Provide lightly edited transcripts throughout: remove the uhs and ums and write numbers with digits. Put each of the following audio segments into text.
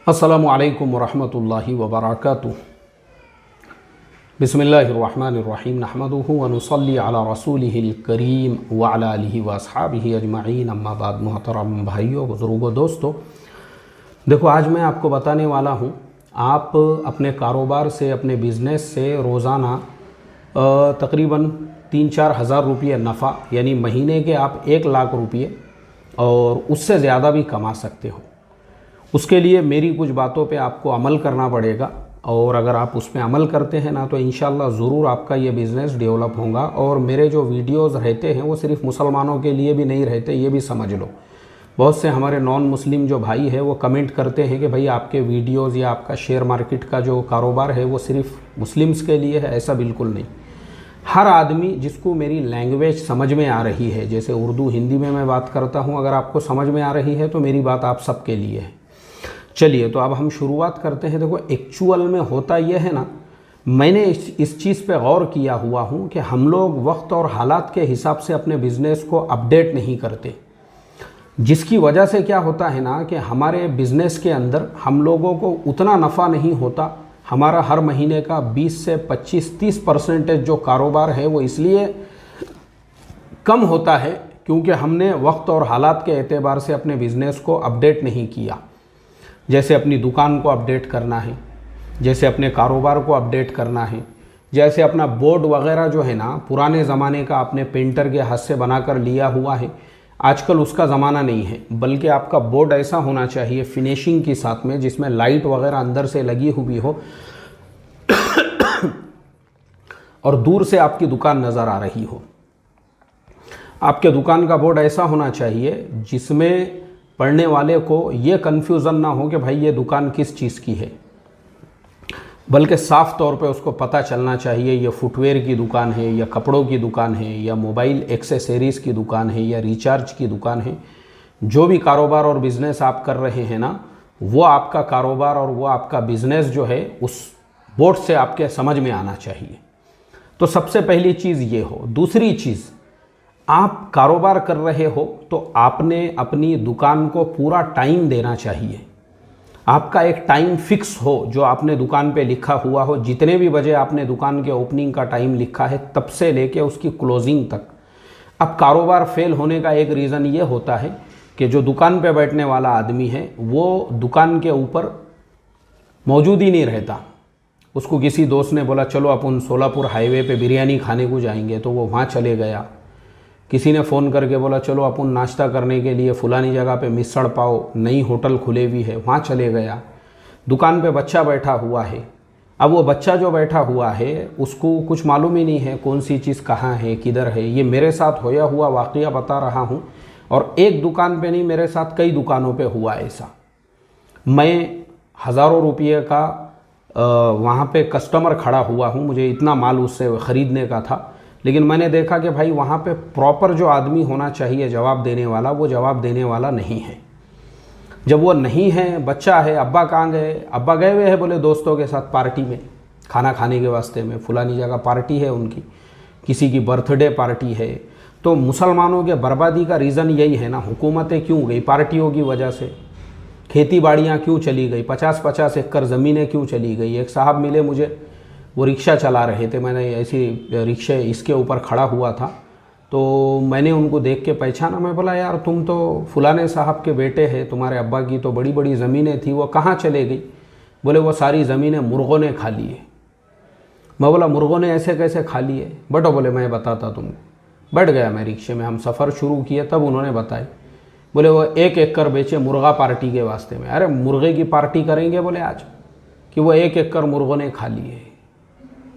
अस्सलामु अलैकुम वरहमतुल्लाहि वबरकातुहू। बिस्मिल्लाहिर्रहमानिर्रहीम नहमदुहु व नुसल्ली अला रसूलिहिल करीम व अला आलिहि व अस्हाबिहि अजमईन अम्मा बाद। मोहतरम भाइयों, बुजुर्गों, दोस्तों, देखो आज मैं आपको बताने वाला हूँ, आप अपने कारोबार से, अपने बिज़नेस से रोज़ाना तकरीबन 3-4 हज़ार रुपये नफ़ा, यानी महीने के आप 1 लाख रुपये और उससे ज़्यादा भी कमा सकते हो। उसके लिए मेरी कुछ बातों पे आपको अमल करना पड़ेगा, और अगर आप उस पर अमल करते हैं ना तो इंशाल्लाह ज़रूर आपका ये बिज़नेस डेवलप होगा। और मेरे जो वीडियोस रहते हैं वो सिर्फ मुसलमानों के लिए भी नहीं रहते, ये भी समझ लो। बहुत से हमारे नॉन मुस्लिम जो भाई है वो कमेंट करते हैं कि भाई आपके वीडियोस या आपका शेयर मार्केट का जो कारोबार है वो सिर्फ मुस्लिम्स के लिए है। ऐसा बिल्कुल नहीं। हर आदमी जिसको मेरी लैंग्वेज समझ में आ रही है, जैसे उर्दू हिंदी में मैं बात करता हूँ, अगर आपको समझ में आ रही है तो मेरी बात आप सबके लिए है। चलिए तो अब हम शुरुआत करते हैं। देखो एक्चुअल में होता यह है ना, मैंने इस चीज़ पे गौर किया हुआ हूँ कि हम लोग वक्त और हालात के हिसाब से अपने बिज़नेस को अपडेट नहीं करते, जिसकी वजह से क्या होता है ना कि हमारे बिज़नेस के अंदर हम लोगों को उतना नफ़ा नहीं होता। हमारा हर महीने का 20 से 25-30% जो कारोबार है वो इसलिए कम होता है क्योंकि हमने वक्त और हालात के एतबार से अपने बिज़नेस को अपडेट नहीं किया। जैसे अपनी दुकान को अपडेट करना है, जैसे अपने कारोबार को अपडेट करना है, जैसे अपना बोर्ड वगैरह जो है ना, पुराने ज़माने का आपने पेंटर के हाथ से बनाकर लिया हुआ है, आजकल उसका ज़माना नहीं है। बल्कि आपका बोर्ड ऐसा होना चाहिए फिनिशिंग के साथ में, जिसमें लाइट वगैरह अंदर से लगी हुई हो और दूर से आपकी दुकान नज़र आ रही हो। आपके दुकान का बोर्ड ऐसा होना चाहिए जिसमें पढ़ने वाले को ये कन्फ्यूज़न ना हो कि भाई ये दुकान किस चीज़ की है, बल्कि साफ़ तौर पे उसको पता चलना चाहिए ये फुटवेयर की दुकान है या कपड़ों की दुकान है या मोबाइल एक्सेसरीज़ की दुकान है या रिचार्ज की दुकान है। जो भी कारोबार और बिज़नेस आप कर रहे हैं ना, वो आपका कारोबार और वो आपका बिज़नेस जो है उस बोर्ड से आपके समझ में आना चाहिए। तो सबसे पहली चीज़ ये हो। दूसरी चीज़, आप कारोबार कर रहे हो तो आपने अपनी दुकान को पूरा टाइम देना चाहिए। आपका एक टाइम फिक्स हो जो आपने दुकान पे लिखा हुआ हो। जितने भी बजे आपने दुकान के ओपनिंग का टाइम लिखा है तब से लेके उसकी क्लोजिंग तक। अब कारोबार फेल होने का एक रीज़न ये होता है कि जो दुकान पे बैठने वाला आदमी है वो दुकान के ऊपर मौजूद ही नहीं रहता। उसको किसी दोस्त ने बोला चलो अपन सोलापुर हाईवे पे बिरयानी खाने को जाएंगे, तो वो वहाँ चले गया। किसी ने फ़ोन करके बोला चलो अपन नाश्ता करने के लिए फ़ुलानी जगह पे मिसड़ पाव नई होटल खुले हुई है, वहाँ चले गया। दुकान पे बच्चा बैठा हुआ है। अब वो बच्चा जो बैठा हुआ है उसको कुछ मालूम ही नहीं है कौन सी चीज़ कहाँ है, किधर है। ये मेरे साथ होया हुआ वाक़या बता रहा हूँ, और एक दुकान पे नहीं, मेरे साथ कई दुकानों पे हुआ ऐसा। मैं हज़ारों रुपये का वहाँ पे कस्टमर खड़ा हुआ हूँ, मुझे इतना माल उससे ख़रीदने का था, लेकिन मैंने देखा कि भाई वहाँ पे प्रॉपर जो आदमी होना चाहिए जवाब देने वाला, वो जवाब देने वाला नहीं है। जब वो नहीं है, बच्चा है, अब्बा कहाँ गए? अब्बा गए हुए हैं बोले दोस्तों के साथ पार्टी में, खाना खाने के वास्ते में, फुलानी जगह पार्टी है उनकी, किसी की बर्थडे पार्टी है। तो मुसलमानों के बर्बादी का रीज़न यही है ना, हुकूमतें क्यों गई? पार्टियों की वजह से। खेती बाड़ियाँ क्यों चली गई? 50-50 एकड़ ज़मीनें क्यों चली गई? एक साहब मिले मुझे, वो रिक्शा चला रहे थे, मैंने ऐसी रिक्शे इसके ऊपर खड़ा हुआ था, तो मैंने उनको देख के पहचाना। मैं बोला यार तुम तो फुलाने साहब के बेटे हैं, तुम्हारे अब्बा की तो बड़ी बड़ी ज़मीनें थी, वो कहाँ चले गई? बोले वो सारी ज़मीनें मुर्गों ने खा लिए। मैं बोला मुर्गों ने ऐसे कैसे खा लिए? बटो बोले मैं बताता तुमको। बैठ गया मैं रिक्शे में, हम सफ़र शुरू किए, तब उन्होंने बताए। बोले वो 1 एकड़ बेचे मुर्गा पार्टी के वास्ते में। अरे मुर्गे की पार्टी करेंगे बोले आज, कि वो 1 एकड़ मुर्गों ने खा लिए,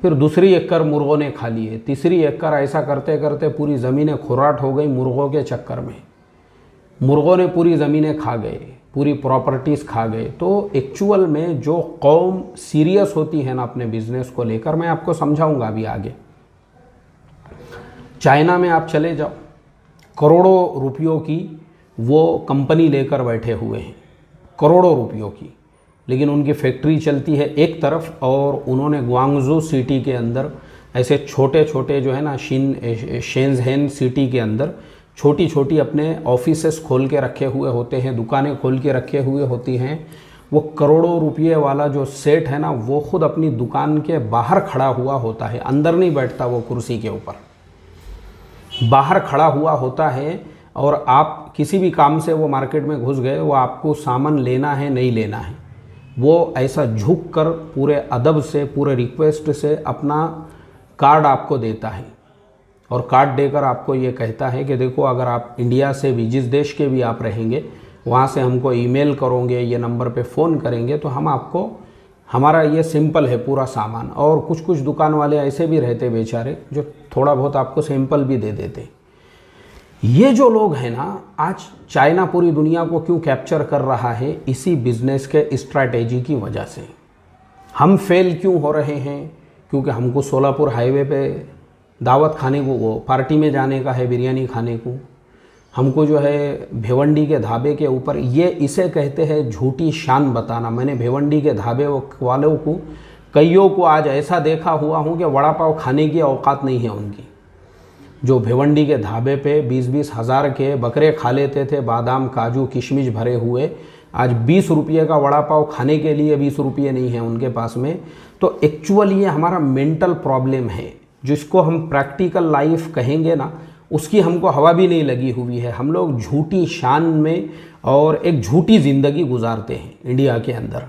फिर दूसरी एकड़ मुर्गों ने खा लिए, तीसरी एकड़, ऐसा करते करते पूरी ज़मीनें खुराट हो गई मुर्गों के चक्कर में। मुर्गों ने पूरी ज़मीनें खा गए, पूरी प्रॉपर्टीज़ खा गए। तो एक्चुअल में जो कौम सीरियस होती है ना अपने बिज़नेस को लेकर, मैं आपको समझाऊंगा अभी आगे। चाइना में आप चले जाओ, करोड़ों रुपयों की वो कंपनी लेकर बैठे हुए हैं, करोड़ों रुपयों की, लेकिन उनकी फैक्ट्री चलती है एक तरफ, और उन्होंने ग्वांगझू सिटी के अंदर ऐसे छोटे छोटे जो है ना शेंज़हेन सिटी के अंदर छोटी छोटी अपने ऑफिसेस खोल के रखे हुए होते हैं, दुकानें खोल के रखे हुए होती हैं, वो करोड़ों रुपये वाला जो सेठ है ना, वो खुद अपनी दुकान के बाहर खड़ा हुआ होता है, अंदर नहीं बैठता वो कुर्सी के ऊपर, बाहर खड़ा हुआ होता है। और आप किसी भी काम से वो मार्केट में घुस गए, वो आपको सामान लेना है नहीं लेना है, वो ऐसा झुक कर पूरे अदब से, पूरे रिक्वेस्ट से अपना कार्ड आपको देता है और कार्ड देकर आपको ये कहता है कि देखो, अगर आप इंडिया से भी, जिस देश के भी आप रहेंगे, वहाँ से हमको ईमेल करोगे, ये नंबर पे फ़ोन करेंगे तो हम आपको, हमारा ये सिंपल है पूरा सामान। और कुछ कुछ दुकान वाले ऐसे भी रहते बेचारे जो थोड़ा बहुत आपको सैंपल भी दे देते। ये जो लोग हैं ना, आज चाइना पूरी दुनिया को क्यों कैप्चर कर रहा है? इसी बिजनेस के स्ट्रैटेजी की वजह से। हम फेल क्यों हो रहे हैं? क्योंकि हमको सोलापुर हाईवे पे दावत खाने को, वो पार्टी में जाने का है, बिरयानी खाने को। हमको जो है भिवंडी के ढाबे के ऊपर, ये इसे कहते हैं झूठी शान बताना। मैंने भिवंडी के ढाबे वालों को, कईयों को आज ऐसा देखा हुआ हूँ कि वड़ा पाव खाने की औकात नहीं है उनकी। जो भिवंडी के ढाबे पे 20-20 हज़ार के बकरे खा लेते थे, बादाम काजू किशमिश भरे हुए, आज 20 रुपये का वड़ा पाव खाने के लिए 20 रुपये नहीं है उनके पास में। तो एक्चुअली ये हमारा मेंटल प्रॉब्लम है, जिसको हम प्रैक्टिकल लाइफ कहेंगे ना, उसकी हमको हवा भी नहीं लगी हुई है। हम लोग झूठी शान में और एक झूठी ज़िंदगी गुजारते हैं इंडिया के अंदर।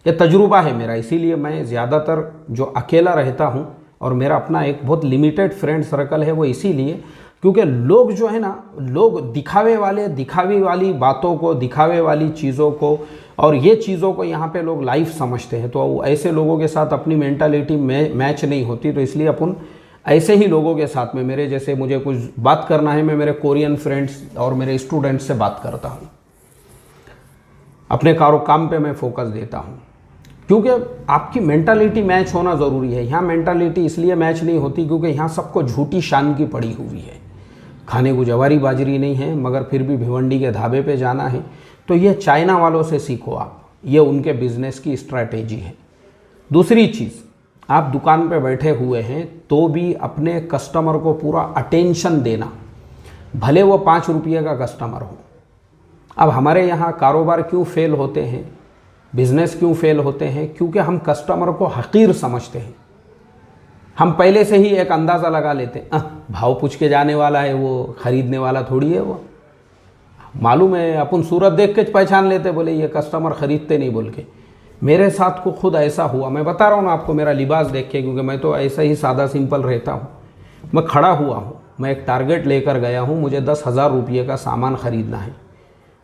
ये तजुर्बा है मेरा, इसीलिए मैं ज़्यादातर जो अकेला रहता हूँ और मेरा अपना एक बहुत लिमिटेड फ्रेंड सर्कल है, वो इसीलिए क्योंकि लोग जो है ना, लोग दिखावे वाली बातों को, दिखावे वाली चीज़ों को और ये चीज़ों को यहाँ पे लोग लाइफ समझते हैं। तो ऐसे लोगों के साथ अपनी मेंटालिटी मैच नहीं होती, तो इसलिए अपन ऐसे ही लोगों के साथ में, मेरे जैसे मुझे कुछ बात करना है, मैं मेरे कोरियन फ्रेंड्स और मेरे स्टूडेंट्स से बात करता हूँ, अपने काम पे मैं फोकस देता हूँ। क्योंकि आपकी मेंटालिटी मैच होना ज़रूरी है। यहाँ मेंटालिटी इसलिए मैच नहीं होती क्योंकि यहाँ सबको झूठी शान की पड़ी हुई है। खाने को जवारी बाजरी नहीं है, मगर फिर भी भिवंडी के ढाबे पे जाना है। तो ये चाइना वालों से सीखो आप, ये उनके बिजनेस की स्ट्रैटेजी है। दूसरी चीज़, आप दुकान पे बैठे हुए हैं तो भी अपने कस्टमर को पूरा अटेंशन देना, भले वो 5 रुपये का कस्टमर हो। अब हमारे यहाँ कारोबार क्यों फेल होते हैं, बिजनेस क्यों फेल होते हैं? क्योंकि हम कस्टमर को हकीर समझते हैं। हम पहले से ही एक अंदाज़ा लगा लेते हैं, भाव पूछ के जाने वाला है, वो ख़रीदने वाला थोड़ी है। वो मालूम है, अपन सूरत देख के पहचान लेते, बोले ये कस्टमर ख़रीदते नहीं बोल के। मेरे साथ को खुद ऐसा हुआ, मैं बता रहा हूँ ना आपको, मेरा लिबास देख के, क्योंकि मैं तो ऐसा ही सादा सिंपल रहता हूँ। मैं खड़ा हुआ हूँ, मैं एक टारगेट लेकर गया हूँ, मुझे 10,000 रुपये का सामान ख़रीदना है।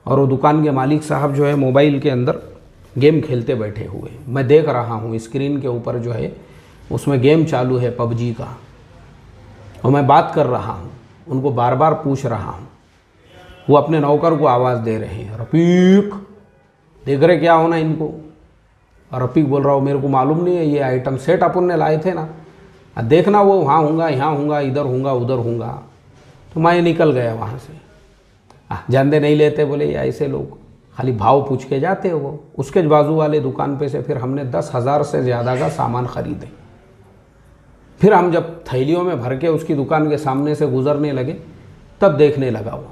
और वो दुकान के मालिक साहब जो है मोबाइल के अंदर गेम खेलते बैठे हुए, मैं देख रहा हूँ स्क्रीन के ऊपर जो है उसमें गेम चालू है PUBG का, और मैं बात कर रहा हूँ, उनको बार बार पूछ रहा हूँ। वो अपने नौकर को आवाज़ दे रहे हैं, रफ़ीक देख रहे क्या होना इनको? और रफ़ीक बोल रहा हूँ, मेरे को मालूम नहीं है, ये आइटम सेट अपन ने लाए थे ना, देखना वो वहाँ होगा, यहाँ होगा, इधर होगा, उधर होगा। तो मैं निकल गया वहाँ से। जानते नहीं लेते, बोले ये ऐसे लोग खाली भाव पूछ के जाते हो। वो उसके बाजू वाले दुकान पे से फिर हमने 10,000 से ज़्यादा का सामान ख़रीदे। फिर हम जब थैलियों में भर के उसकी दुकान के सामने से गुजरने लगे, तब देखने लगा वो,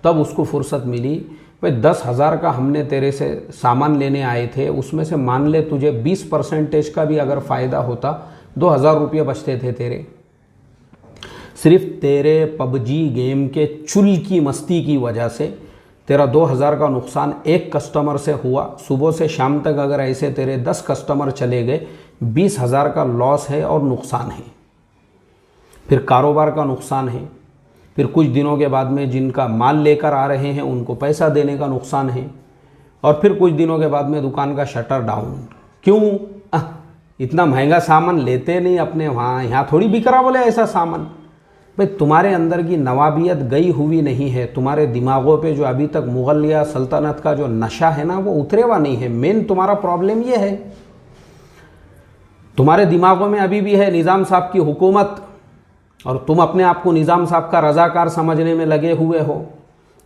तब उसको फुर्सत मिली। भाई 10,000 का हमने तेरे से सामान लेने आए थे, उसमें से मान ले तुझे 20% का भी अगर फ़ायदा होता, 2,000 रुपये बचते थे तेरे। सिर्फ तेरे PUBG गेम के चुल की मस्ती की वजह से तेरा 2,000 का नुकसान एक कस्टमर से हुआ। सुबह से शाम तक अगर ऐसे तेरे 10 कस्टमर चले गए, 20,000 का लॉस है और नुकसान है। फिर कारोबार का नुकसान है। फिर कुछ दिनों के बाद में जिनका माल लेकर आ रहे हैं उनको पैसा देने का नुकसान है। और फिर कुछ दिनों के बाद में दुकान का शटर डाउन। क्यों? इतना महंगा सामान लेते नहीं अपने वहाँ, यहाँ थोड़ी बिक रहा बोले ऐसा सामान। भाई तुम्हारे अंदर की नवाबियत गई हुई नहीं है, तुम्हारे दिमागों पे जो अभी तक मुग़ल या सल्तनत का जो नशा है ना, वो उतरे हुआ नहीं है। मेन तुम्हारा प्रॉब्लम ये है, तुम्हारे दिमागों में अभी भी है निज़ाम साहब की हुकूमत, और तुम अपने आप को निज़ाम साहब का रज़ाकार समझने में लगे हुए हो।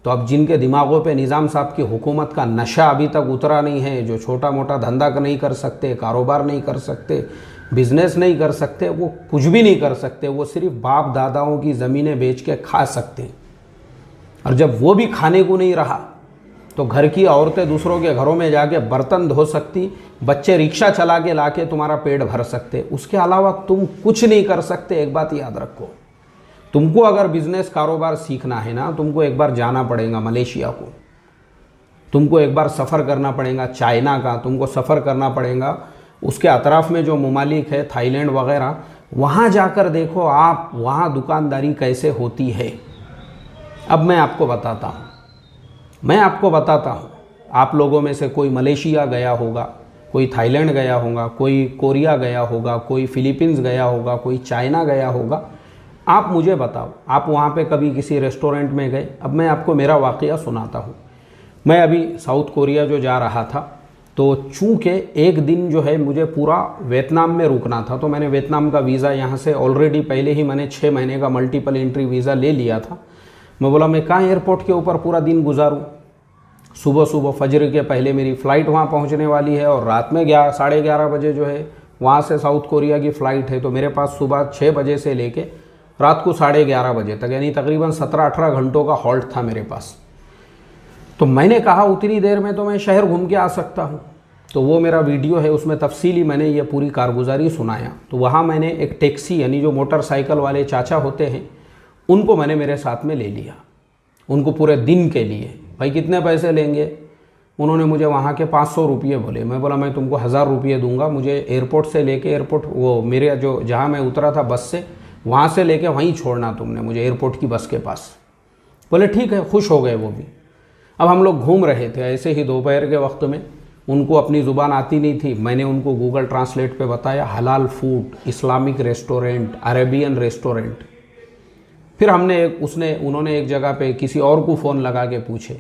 तो अब जिनके दिमागों पे निज़ाम साहब की हुकूमत का नशा अभी तक उतरा नहीं है, जो छोटा मोटा धंधा नहीं कर सकते, कारोबार नहीं कर सकते, बिजनेस नहीं कर सकते, वो कुछ भी नहीं कर सकते, वो सिर्फ बाप दादाओं की ज़मीनें बेच के खा सकते। और जब वो भी खाने को नहीं रहा तो घर की औरतें दूसरों के घरों में जाके बर्तन धो सकती, बच्चे रिक्शा चला के लाके तुम्हारा पेट भर सकते, उसके अलावा तुम कुछ नहीं कर सकते। एक बात याद रखो, तुमको अगर बिजनेस कारोबार सीखना है ना, तुमको एक बार जाना पड़ेगा मलेशिया को, तुमको एक बार सफ़र करना पड़ेगा चाइना का, तुमको सफ़र करना पड़ेगा उसके अतराफ़ में जो ममालिक है थाईलैंड वगैरह, वहाँ जाकर देखो आप वहाँ दुकानदारी कैसे होती है। अब मैं आपको बताता हूँ, आप लोगों में से कोई मलेशिया गया होगा, कोई थाईलैंड गया होगा, कोई कोरिया गया होगा, कोई फिलीपींस गया होगा, कोई चाइना गया होगा। आप मुझे बताओ, आप वहाँ पे कभी किसी रेस्टोरेंट में गए? अब मैं आपको मेरा वाक़या सुनाता हूँ। मैं अभी साउथ कोरिया जो जा रहा था, तो चूँकि एक दिन जो है मुझे पूरा वियतनाम में रुकना था, तो मैंने वियतनाम का वीज़ा यहाँ से ऑलरेडी पहले ही मैंने 6 महीने का मल्टीपल एंट्री वीज़ा ले लिया था। मैं बोला मैं कहाँ एयरपोर्ट के ऊपर पूरा दिन गुजारूँ, सुबह सुबह फजर के पहले मेरी फ़्लाइट वहाँ पहुँचने वाली है और रात में 11:30 बजे जो है वहाँ से साउथ कोरिया की फ़्लाइट है। तो मेरे पास सुबह 6 बजे से लेके रात को 11:30 बजे तक, यानी तकरीबन 17-18 घंटों का हॉल्ट था मेरे पास। तो मैंने कहा उतनी देर में तो मैं शहर घूम के आ सकता हूँ। तो वो मेरा वीडियो है, उसमें तफसीली मैंने ये पूरी कारगुजारी सुनाया। तो वहाँ मैंने एक टैक्सी यानी जो मोटरसाइकिल वाले चाचा होते हैं उनको मैंने मेरे साथ में ले लिया, उनको पूरे दिन के लिए। भाई कितने पैसे लेंगे? उन्होंने मुझे वहाँ के 500 रुपये बोले। मैं बोला मैं तुमको 1000 रुपये दूंगा, मुझे एयरपोर्ट से लेके एयरपोर्ट वो मेरे जो जहाँ मैं उतरा था बस से, वहाँ से लेके वहीं छोड़ना तुमने मुझे एयरपोर्ट की बस के पास। बोले ठीक है, खुश हो गए वो भी। अब हम लोग घूम रहे थे ऐसे ही दोपहर के वक्त में, उनको अपनी ज़ुबान आती नहीं थी, मैंने उनको गूगल ट्रांसलेट पे बताया हलाल food, Islamic restaurant, Arabian restaurant. फिर उन्होंने एक जगह पे किसी और को फ़ोन लगा के पूछे।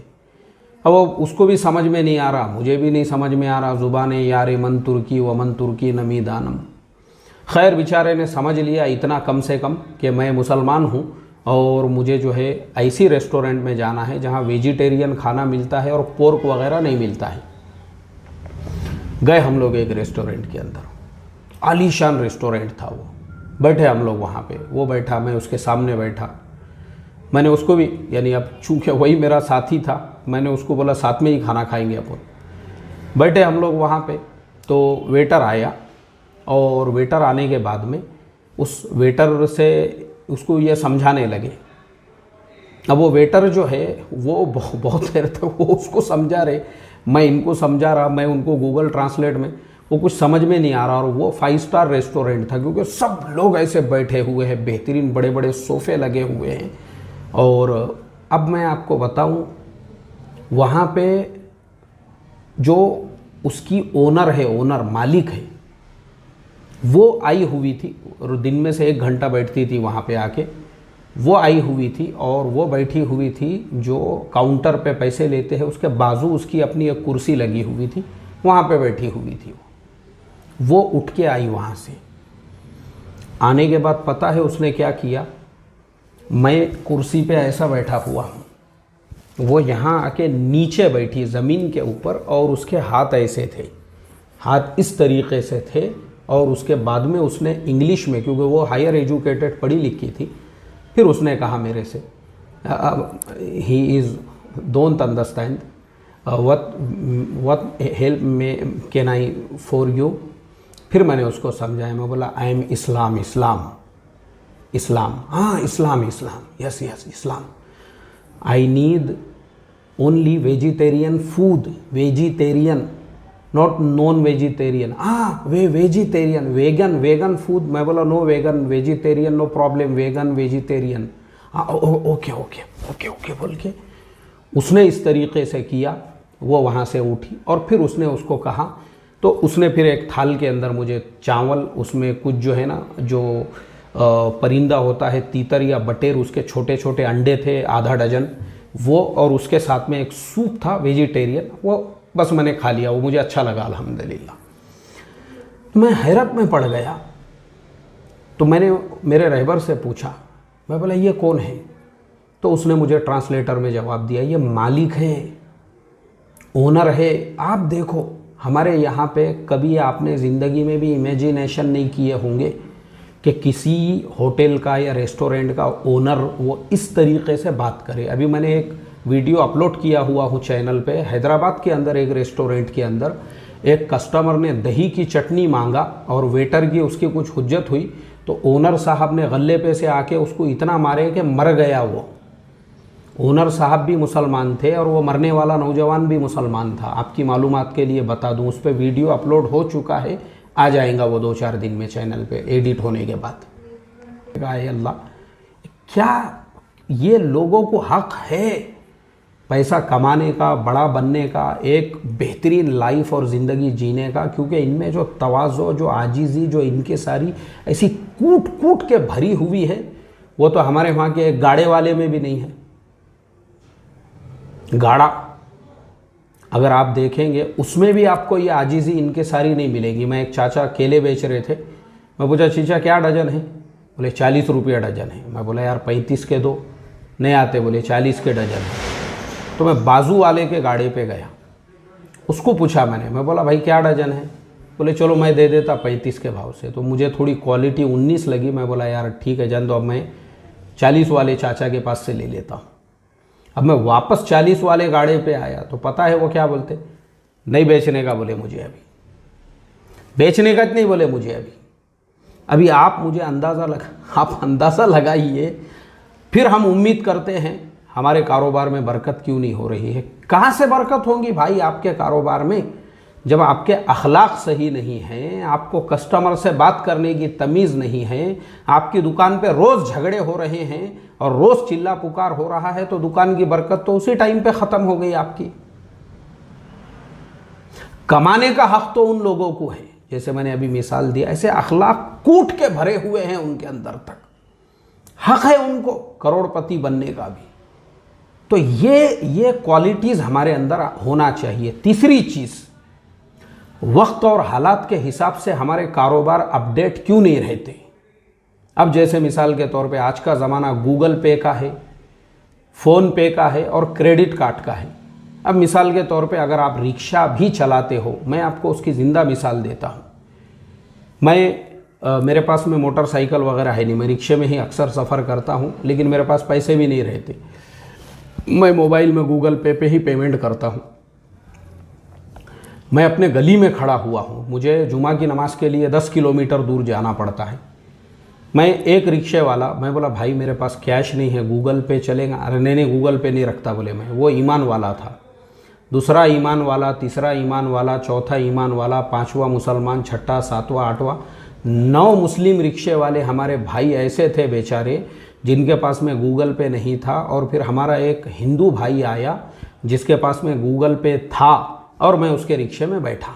अब उसको भी समझ में नहीं आ रहा, मुझे भी नहीं समझ में आ रहा, ज़ुबान यार मन तुर्की व मन तुर्की नमी दानम। खैर बेचारे ने समझ लिया इतना कम से कम कि मैं मुसलमान हूँ और मुझे जो है ऐसी रेस्टोरेंट में जाना है जहाँ वेजिटेरियन खाना मिलता है और पोर्क वगैरह नहीं मिलता है। गए हम लोग एक रेस्टोरेंट के अंदर, आलीशान रेस्टोरेंट था वो। बैठे हम लोग वहाँ पे, वो बैठा, मैं उसके सामने बैठा। मैंने उसको भी, यानी अब चूँकि वही मेरा साथी था, मैंने उसको बोला साथ में ही खाना खाएंगे अपन। बैठे हम लोग वहाँ पे, तो वेटर आया और वेटर आने के बाद में उस वेटर से उसको ये समझाने लगे। अब वो वेटर जो है वो बहुत देर तक वो उसको समझा रहे, मैं इनको समझा रहा, मैं उनको गूगल ट्रांसलेट में, वो कुछ समझ में नहीं आ रहा। और वो 5 स्टार रेस्टोरेंट था क्योंकि सब लोग ऐसे बैठे हुए हैं, बेहतरीन बड़े बड़े सोफ़े लगे हुए हैं। और अब मैं आपको बताऊं, वहाँ पे जो उसकी ओनर है, ओनर मालिक है, वो आई हुई थी और दिन में से 1 घंटा बैठती थी वहाँ पे आके। वो आई हुई थी और वो बैठी हुई थी जो काउंटर पे पैसे लेते हैं, उसके बाजू उसकी अपनी एक कुर्सी लगी हुई थी, वहाँ पे बैठी हुई थी। वो उठ के आई वहाँ से। आने के बाद पता है उसने क्या किया? मैं कुर्सी पे ऐसा बैठा हुआ हूँ, वो यहाँ आके नीचे बैठी ज़मीन के ऊपर और उसके हाथ ऐसे थे, हाथ इस तरीके से थे। और उसके बाद में उसने इंग्लिश में, क्योंकि वो हायर एजुकेटेड पढ़ी लिखी थी, फिर उसने कहा मेरे से, he is don't understand what help में कैन आई फॉर यू। फिर मैंने उसको समझाया, मैं बोला I am Islam, Islam Islam, हाँ Islam Islam, yes yes Islam. I need only vegetarian food, vegetarian not non vegetarian. Vegetarian, vegan food. मैं बोला no vegan, vegetarian no problem, vegan vegetarian. Okay okay okay okay बोल के उसने इस तरीके से किया। वो वहाँ से उठी और फिर उसने उसको कहा, तो उसने फिर एक थाल के अंदर मुझे चावल, उसमें कुछ जो है ना, जो परिंदा होता है, तीतर या बटेर, उसके छोटे छोटे अंडे थे आधा डजन, वो, और उसके साथ में एक सूप था वेजिटेरियन। वो बस मैंने खा लिया, वो मुझे अच्छा लगा अल्हम्दुलिल्लाह। मैं हैरत में पड़ गया। तो मैंने मेरे रहबर से पूछा, मैं बोला ये कौन है? तो उसने मुझे ट्रांसलेटर में जवाब दिया, ये मालिक है, ओनर है। आप देखो, हमारे यहाँ पे कभी आपने ज़िंदगी में भी इमेजिनेशन नहीं किए होंगे कि किसी होटल का या रेस्टोरेंट का ओनर वो इस तरीके से बात करे। अभी मैंने एक वीडियो अपलोड किया हुआ हूँ चैनल पे। हैदराबाद के अंदर एक रेस्टोरेंट के अंदर एक कस्टमर ने दही की चटनी मांगा और वेटर की उसकी कुछ हुज्जत हुई तो ओनर साहब ने गल्ले पे से आके उसको इतना मारे कि मर गया। वो ओनर साहब भी मुसलमान थे और वो मरने वाला नौजवान भी मुसलमान था। आपकी मालूमात के लिए बता दूं, उस पर वीडियो अपलोड हो चुका है, आ जाएगा वो 2-4 दिन में चैनल पे एडिट होने के बाद। अल्लाह, क्या ये लोगों को हक है पैसा कमाने का, बड़ा बनने का, एक बेहतरीन लाइफ और ज़िंदगी जीने का? क्योंकि इनमें जो तवाज़ो, जो आजिज़ी, जो इनके सारी ऐसी कूट कूट के भरी हुई है, वो तो हमारे वहाँ के एक गाड़े वाले में भी नहीं है। गाड़ा अगर आप देखेंगे उसमें भी आपको ये आजिज़ी इनके सारी नहीं मिलेगी। मैं एक चाचा केले बेच रहे थे, मैं पूछा चीचा क्या डजन है? बोले 40 रुपया डजन है। मैं बोला यार 35 के दो, नहीं आते। बोले 40 के डजन है। तो मैं बाजू वाले के गाड़े पे गया, उसको पूछा मैंने, मैं बोला भाई क्या डजन है? बोले चलो मैं दे देता 35 के भाव से। तो मुझे थोड़ी क्वालिटी 19 लगी। मैं बोला यार ठीक है जान दो, अब मैं 40 वाले चाचा के पास से ले लेता हूँ। अब मैं वापस 40 वाले गाड़े पे आया तो पता है वो क्या बोलते? नहीं बेचने का बोले मुझे अभी, बेचने का नहीं बोले मुझे अभी। अभी आप मुझे आप अंदाज़ा लगाइए, फिर हम उम्मीद करते हैं हमारे कारोबार में बरकत क्यों नहीं हो रही है? कहाँ से बरकत होगी भाई आपके कारोबार में जब आपके अखलाक सही नहीं हैं, आपको कस्टमर से बात करने की तमीज़ नहीं है, आपकी दुकान पे रोज़ झगड़े हो रहे हैं और रोज़ चिल्ला पुकार हो रहा है, तो दुकान की बरकत तो उसी टाइम पे ख़त्म हो गई आपकी। कमाने का हक तो उन लोगों को है, जैसे मैंने अभी मिसाल दिया, ऐसे अखलाक कूट के भरे हुए हैं उनके अंदर तक, हक है उनको करोड़पति बनने का भी। तो ये क्वालिटीज़ हमारे अंदर होना चाहिए। तीसरी चीज़, वक्त और हालात के हिसाब से हमारे कारोबार अपडेट क्यों नहीं रहते? अब जैसे मिसाल के तौर पे आज का ज़माना गूगल पे का है, फ़ोन पे का है और क्रेडिट कार्ड का है। अब मिसाल के तौर पे अगर आप रिक्शा भी चलाते हो, मैं आपको उसकी ज़िंदा मिसाल देता हूँ। मेरे पास में मोटरसाइकिल वगैरह है नहीं, मैं रिक्शे में ही अक्सर सफ़र करता हूँ, लेकिन मेरे पास पैसे भी नहीं रहते। मैं मोबाइल में गूगल पे ही पेमेंट करता हूँ। मैं अपने गली में खड़ा हुआ हूँ, मुझे जुमा की नमाज़ के लिए 10 किलोमीटर दूर जाना पड़ता है। मैं एक रिक्शे वाला, मैं बोला भाई मेरे पास कैश नहीं है, गूगल पे चलेगा? अरे नहीं गूगल पे नहीं रखता बोले मैं। वो ईमान वाला था, दूसरा ईमान वाला, तीसरा ईमान वाला, चौथा ईमान वाला, 5वां मुसलमान, 6ठा, 7वां, 8वां, 9 मुस्लिम रिक्शे वाले हमारे भाई ऐसे थे बेचारे जिनके पास में गूगल पे नहीं था। और फिर हमारा एक हिंदू भाई आया जिसके पास में गूगल पे था और मैं उसके रिक्शे में बैठा।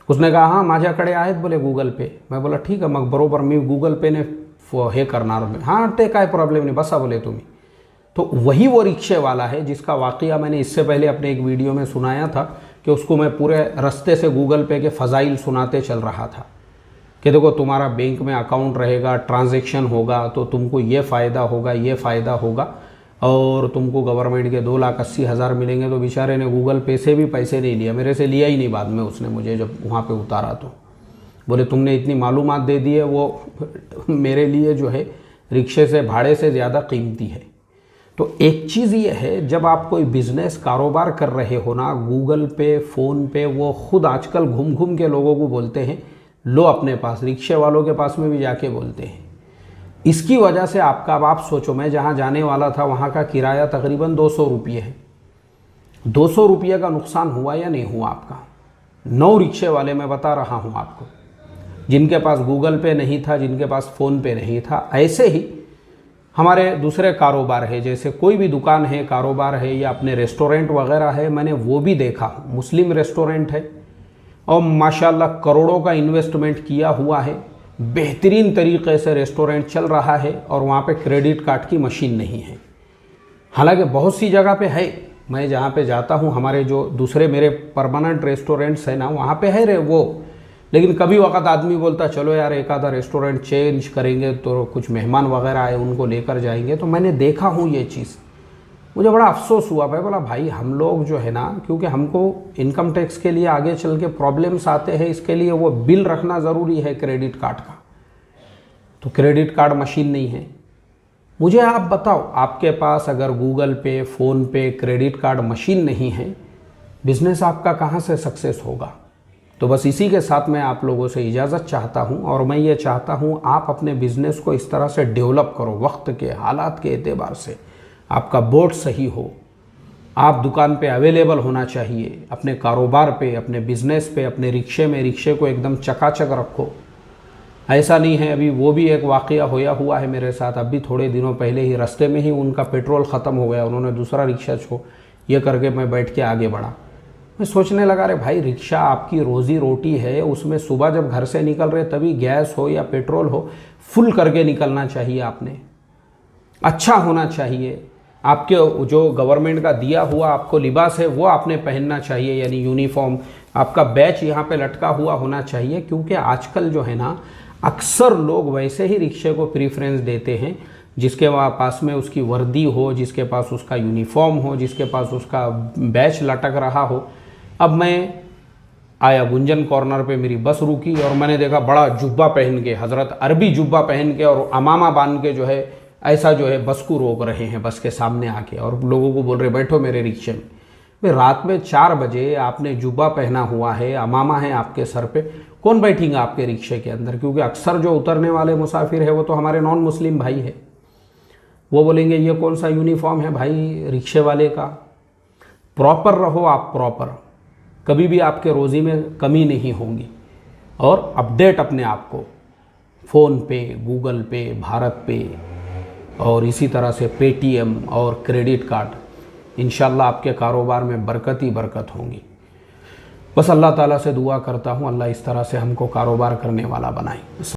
उसने कहा हाँ माझ्याकडे आहेत बोले गूगल पे। मैं बोला ठीक है, मग बरोबर मी गूगल पे ने हे करणार। हाँ ते काय प्रॉब्लेम नहीं, बसा बोले तुम्ही। तो वही वो रिक्शे वाला है जिसका वाक़या मैंने इससे पहले अपने एक वीडियो में सुनाया था कि उसको मैं पूरे रास्ते से गूगल पे के फ़ज़ाइल सुनाते चल रहा था कि देखो तुम्हारा बैंक में अकाउंट रहेगा, ट्रांजैक्शन होगा तो तुमको ये फ़ायदा होगा, ये फ़ायदा होगा, और तुमको गवर्नमेंट के 2,80,000 मिलेंगे। तो बेचारे ने गूगल पे से भी पैसे नहीं लिया, मेरे से लिया ही नहीं। बाद में उसने मुझे जब वहाँ पे उतारा तो बोले तुमने इतनी मालूमात दे दी है, वो मेरे लिए जो है रिक्शे से भाड़े से ज़्यादा कीमती है। तो एक चीज़ ये है, जब आप कोई बिज़नेस कारोबार कर रहे हो ना, गूगल पे, फ़ोन पे, वो खुद आजकल घूम घूम के लोगों को बोलते हैं लो अपने पास, रिक्शे वालों के पास में भी जाके बोलते हैं। इसकी वजह से आपका, अब आप सोचो, मैं जहाँ जाने वाला था वहाँ का किराया तकरीबन 200 रुपये है। 200 रुपये का नुकसान हुआ या नहीं हुआ आपका? 9 रिक्शे वाले मैं बता रहा हूँ आपको, जिनके पास गूगल पे नहीं था, जिनके पास फ़ोन पे नहीं था। ऐसे ही हमारे दूसरे कारोबार है, जैसे कोई भी दुकान है, कारोबार है, या अपने रेस्टोरेंट वगैरह है, मैंने वो भी देखा। मुस्लिम रेस्टोरेंट है और माशाल्लाह करोड़ों का इन्वेस्टमेंट किया हुआ है, बेहतरीन तरीके से रेस्टोरेंट चल रहा है, और वहाँ पे क्रेडिट कार्ड की मशीन नहीं है। हालांकि बहुत सी जगह पे है, मैं जहाँ पे जाता हूँ, हमारे जो दूसरे मेरे परमानेंट रेस्टोरेंट्स हैं ना, वहाँ पे है वो। लेकिन कभी वक्त आदमी बोलता चलो यार एक आधा रेस्टोरेंट चेंज करेंगे, तो कुछ मेहमान वगैरह आए उनको लेकर जाएंगे। तो मैंने देखा हूँ ये चीज़, मुझे बड़ा अफसोस हुआ। मैं बोला भाई हम लोग जो है ना, क्योंकि हमको इनकम टैक्स के लिए आगे चल के प्रॉब्लम्स आते हैं, इसके लिए वो बिल रखना ज़रूरी है क्रेडिट कार्ड का। तो क्रेडिट कार्ड मशीन नहीं है, मुझे आप बताओ, आपके पास अगर गूगल पे, फ़ोन पे, क्रेडिट कार्ड मशीन नहीं है, बिज़नेस आपका कहाँ से सक्सेस होगा। तो बस इसी के साथ मैं आप लोगों से इजाज़त चाहता हूँ, और मैं ये चाहता हूँ आप अपने बिज़नेस को इस तरह से डेवलप करो, वक्त के हालात के एतबार से आपका बोर्ड सही हो, आप दुकान पे अवेलेबल होना चाहिए, अपने कारोबार पे, अपने बिज़नेस पे, अपने रिक्शे में रिक्शे को एकदम चकाचक रखो। ऐसा नहीं है, अभी वो भी एक वाक़या होया हुआ है मेरे साथ, अभी थोड़े दिनों पहले ही रास्ते में ही उनका पेट्रोल ख़त्म हो गया, उन्होंने दूसरा रिक्शा ये करके मैं बैठ के आगे बढ़ा। मैं सोचने लगा, अरे भाई रिक्शा आपकी रोज़ी रोटी है, उसमें सुबह जब घर से निकल रहे तभी गैस हो या पेट्रोल हो, फुल करके निकलना चाहिए आपने, अच्छा होना चाहिए। आपके जो गवर्नमेंट का दिया हुआ आपको लिबास है वो आपने पहनना चाहिए, यानी यूनिफॉर्म, आपका बैच यहाँ पे लटका हुआ होना चाहिए। क्योंकि आजकल जो है ना, अक्सर लोग वैसे ही रिक्शे को प्रीफ्रेंस देते हैं जिसके पास में उसकी वर्दी हो, जिसके पास उसका यूनिफॉर्म हो, जिसके पास उसका बैच लटक रहा हो। अब मैं आया गुंजन कॉर्नर पे, मेरी बस रुकी और मैंने देखा बड़ा जुब्बा पहन के, हज़रत अरबी जुब्बा पहन के और अमामा बांध के जो है ऐसा जो है बस को रोक रहे हैं, बस के सामने आके, और लोगों को बोल रहे बैठो मेरे रिक्शे में। भाई रात में 4 बजे आपने जुब्बा पहना हुआ है, अमामा है आपके सर पे, कौन बैठेगा आपके रिक्शे के अंदर। क्योंकि अक्सर जो उतरने वाले मुसाफिर है वो तो हमारे नॉन मुस्लिम भाई है, वो बोलेंगे ये कौन सा यूनिफॉर्म है भाई रिक्शे वाले का। प्रॉपर रहो आप, प्रॉपर, कभी भी आपके रोज़ी में कमी नहीं होगी। और अपडेट अपने आप को फ़ोन पे, गूगल पे, भारत पे और इसी तरह से पेटीएम और क्रेडिट कार्ड, इंशाल्लाह आपके कारोबार में बरकत ही बरकत होंगी। बस अल्लाह ताला से दुआ करता हूँ, अल्लाह इस तरह से हमको कारोबार करने वाला बनाए।